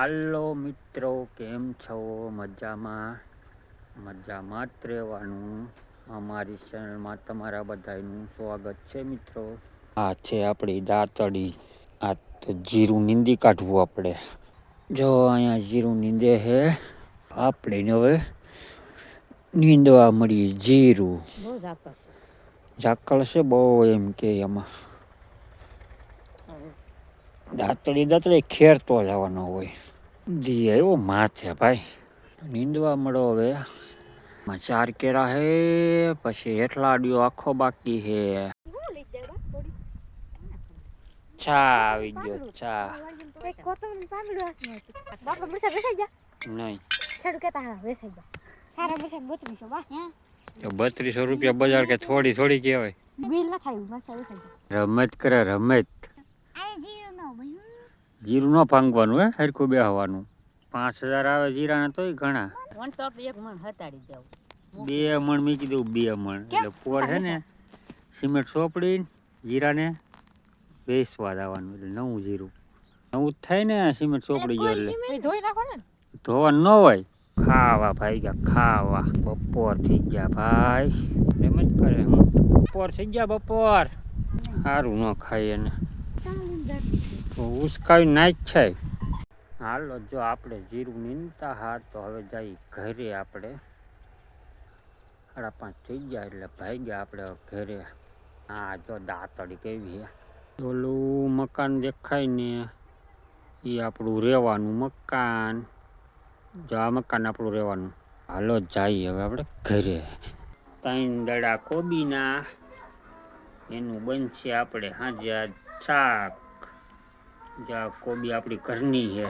હાલો મિત્રો, કેમ છો? મજામાં મજામાં જ રહેવાનું. અમારી ચેનલમાં તમારા બધાનું સ્વાગત છે મિત્રો. આ છે આપણી દાંતડી. આ તો જીરું નીંદી કાઢવું આપણે. જો અહીંયા જીરું નીંદે છે. આપણે હવે નીંદવા મળીએ જીરું. ઝાકળ છે બહુ, એમ કે એમાં દાંતડી ખેરતો જવાનો હોય. જી આવ્યો માથે ભાઈ. નીંદવા મળો હવે. 4 કેરા હે, પછી હેઠલાડિયો આખો બાકી હે. ચા આવી ગયો, ચા નહીં. 3200 રૂપિયા બજાર કે થોડી થોડી કહેવાય. રમત કરે રમત. જીરું ન ભાંગવાનું હે, હરખું બેહવાનું. 5000 આવે જીરાને તોય ઘણા. 2 મણ મી કીધું, 2 મણ એટલે પોર હે ને સિમેન્ટ સોપડી જીરાને વેચવા દેવાનું. એટલે નવું જીરું નવું જ થાય ને. સિમેન્ટ સોપડી ગયો એટલે ધોવાનું ન હોય. ખાવા ભાઈ ગયા ખાવા. બપોર થઈ ગયા ભાઈ. એમ જ કરે. બપોર થઈ ગયા બપોર. સારું ન ખાય એને તો ઉસકાવી નાખ છે. હાલો, જો આપણે જીરું નીંદતા હા તો હવે જઈ ઘરે. આપણે 5:30 થઈ ગયા એટલે ભાઈ ગયા આપણે ઘરે. હા, જો દાંતડી કેવી છે. ઓલું મકાન દેખાય ને એ આપણું રહેવાનું મકાન. જો આ મકાન આપણું રહેવાનું. હાલો જઈએ હવે આપણે ઘરે. 3 દડા કોબીના એનું બનશે આપણે સાંજે આ શાક. જો કોબી આપણી ઘરની છે.